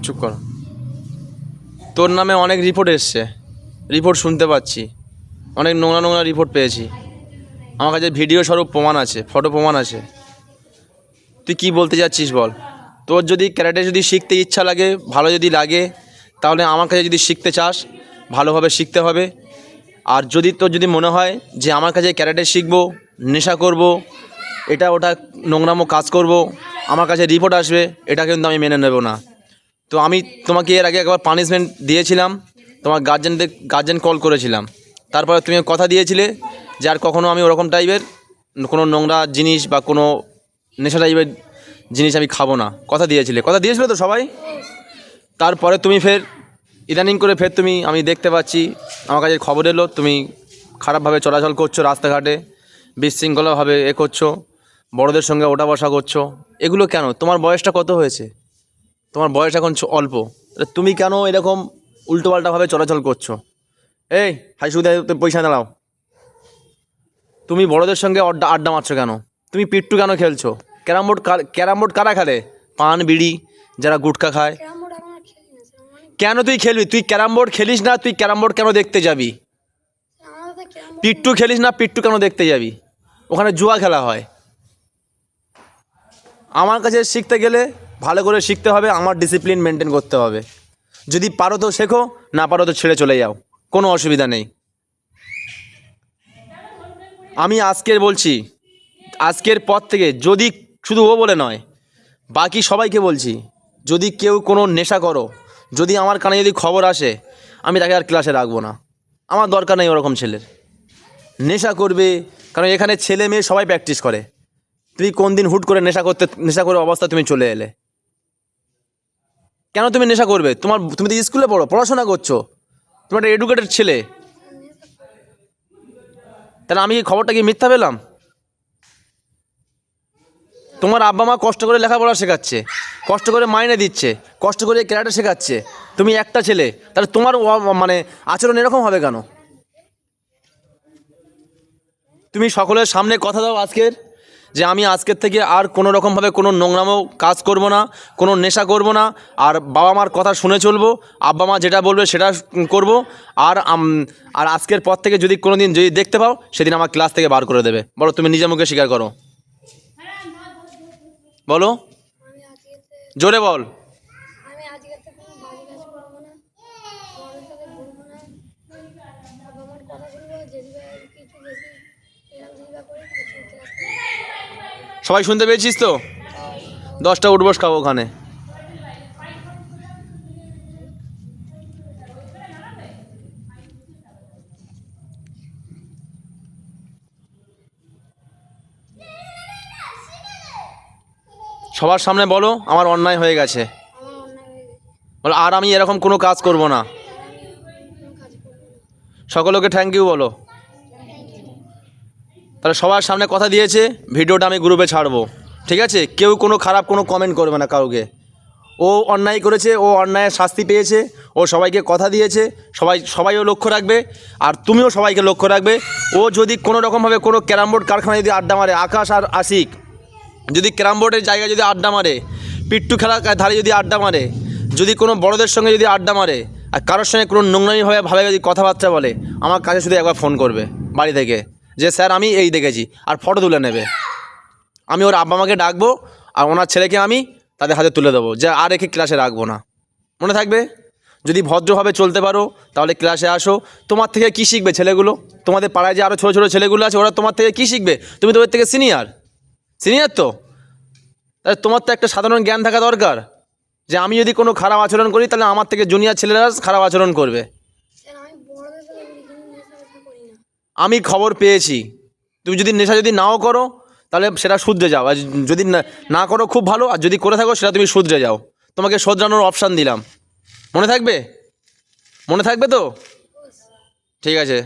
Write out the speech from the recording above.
চুপ কর। তোর নামে অনেক রিপোর্ট এসছে, রিপোর্ট শুনতে পাচ্ছি, অনেক নোংরা নোংরা রিপোর্ট পেয়েছি। আমার কাছে ভিডিও স্বরূপ প্রমাণ আছে, ফটো প্রমাণ আছে। তুই কি বলতে যাচ্ছিস বল? তোর যদি ক্যারাটে যদি শিখতে ইচ্ছা লাগে, ভালো যদি লাগে, তাহলে আমার কাছে যদি শিখতে চাস, ভালোভাবে শিখতে হবে। আর যদি তোর যদি মনে হয় যে আমার কাছে ক্যারাটে শিখবো, নেশা করব, এটা ওটা নোংরামো কাজ করব, আমার কাছে রিপোর্ট আসবে, এটা কিন্তু আমি মেনে নেব না। তো আমি তোমাকে এর আগে একবার পানিশমেন্ট দিয়েছিলাম, তোমার গার্জেন কল করেছিলাম, তারপরে তুমি কথা দিয়েছিলে যে আর কখনও আমি ওরকম টাইপের কোনো নোংরা জিনিস বা কোনো নেশা টাইপের জিনিস আমি খাবো না। কথা দিয়েছিলে তো সবাই। তারপরে তুমি ফের ইদানিং করে ফের তুমি, আমি দেখতে পাচ্ছি, আমার কাছে খবর এলো তুমি খারাপভাবে চলাচল করছো রাস্তাঘাটে, বিশৃঙ্খলাভাবে করছো, বড়দের সঙ্গে ওঠা বসা করছো। এগুলো কেন? তোমার বয়সটা কত হয়েছে? তোমার বয়স এখন অল্প, তুমি কেন এরকম উল্টোপাল্টাভাবে চলাচল করছো? এই হাই সুদে পয়সা দাঁড়াও। তুমি বড়দের সঙ্গে আড্ডা মারছো কেন? তুমি পিট্টু কেন খেলছো? ক্যারাম বোর্ড কারা খেলে? পান বিড়ি যারা গুটখা খায়। কেন তুই খেলবি? তুই ক্যারাম বোর্ড খেলিস না, তুই ক্যারাম বোর্ড কেন দেখতে যাবি? পিট্টু খেলিস না, পিট্টু কেন দেখতে যাবি? ওখানে জুয়া খেলা হয়। আমার কাছে শিখতে গেলে ভালো করে শিখতে হবে, আমার ডিসিপ্লিন মেনটেন করতে হবে। যদি পারো তো শেখো, না পারো তো ছেড়ে চলে যাও, কোনো অসুবিধা নেই। আমি আজকের বলছি, আজকের পর থেকে যদি, শুধু ও বলে নয়, বাকি সবাইকে বলছি, যদি কেউ কোনো নেশা করো, যদি আমার কানে যদি খবর আসে, আমি তাকে আর ক্লাসে রাখবো না। আমার দরকার নেই ওরকম ছেলের। নেশা করবে, কারণ এখানে ছেলে মেয়ে সবাই প্র্যাকটিস করে। তুই কোন দিন হুট করে নেশা করে অবস্থা তুমি চলে এলে? কেন তুমি নেশা করবে? তুমি তো স্কুলে পড়াশোনা করছো, তুমি একটা এডুকেটেড ছেলে। তাহলে আমি কি খবরটা কি মিথ্যা পেলাম? তোমার আব্বা মা কষ্ট করে লেখাপড়া শেখাচ্ছে, কষ্ট করে মাইনে দিচ্ছে, কষ্ট করে ক্যারাটে শেখাচ্ছে, তুমি একটা ছেলে, তাহলে তোমার মানে আচরণ এরকম হবে কেন? তুমি সকলের সামনে কথা দাও আজকের, যে আমি আজকের থেকে আর কোনো রকমভাবে কোনো নোংরামো কাজ করব না, কোনো নেশা করব না, আর বাবা মার কথা শুনে চলবো, আব্বা মা যেটা বলবে সেটা করব। আর আর আজকের পর থেকে যদি কোনো দিন যদি দেখতে পাও, সেদিন আমার ক্লাস থেকে বার করে দেবে। বলো, তুমি নিজে মুখে স্বীকার করো, বলো, জোরে বল। সবাই শুনতে পেয়েছিস তো? 10টা উঠবস খাবো ওখানে। সবার সামনে বলো আমার অন্যায় হয়ে গেছে, বলো আর আমি এরকম কোনো কাজ করব না। সকলকে থ্যাংক ইউ বলো। তাহলে সবার সামনে কথা দিয়েছে, ভিডিওটা আমি গ্রুপে ছাড়বো, ঠিক আছে? কেউ কোনো খারাপ কোনো কমেন্ট করবে না কাউকে। ও অন্যায় করেছে, ও অন্যায়ের শাস্তি পেয়েছে, ও সবাইকে কথা দিয়েছে, সবাইও লক্ষ্য রাখবে, আর তুমিও সবাইকে লক্ষ্য রাখবে। ও যদি কোনো রকমভাবে কোনো ক্যারাম বোর্ড কারখানায় যদি আড্ডা মারে, আকাশ আর আশিক যদি ক্যারাম বোর্ডের জায়গায় যদি আড্ডা মারে, পিট্টু খেলার ধারে যদি আড্ডা মারে, যদি কোনো বড়দের সঙ্গে যদি আড্ডা মারে, আর কারোর সঙ্গে কোনো নোংরামিভাবে যদি কথাবার্তা বলে, আমার কাছে শুধু একবার ফোন করবে বাড়ি থেকে, যে স্যার আমি এই দেখেছি, আর ফটো তুলে নেবে। আমি ওর আব্বা মাকে ডাকবো, আর ওনার ছেলেকে আমি তাদের হাতে তুলে দেবো, যে আর একে ক্লাসে রাখবো না। মনে থাকবে, যদি ভদ্রভাবে চলতে পারো তাহলে ক্লাসে আসো। তোমার থেকে কী শিখবে ছেলেগুলো? তোমাদের পাড়ায় যে আরও ছোটো ছোটো ছেলেগুলো আছে, ওরা তোমার থেকে কী শিখবে? তুমি তো ওর থেকে সিনিয়র তো, তাহলে তোমার তো একটা সাধারণ জ্ঞান থাকা দরকার, যে আমি যদি কোনো খারাপ আচরণ করি, তাহলে আমার থেকে জুনিয়র ছেলেরা খারাপ আচরণ করবে। আমি খবর পেয়েছি, তুমি যদি নেশা যদি নাও করো, তাহলে সেটা শুধরে যাও, আর যদি না করো খুব ভালো, আর যদি করে থাকো সেটা তুমি শুধরে যাও। তোমাকে শোধরানোর অপশান দিলাম, মনে থাকবে? মনে থাকবে তো? ঠিক আছে।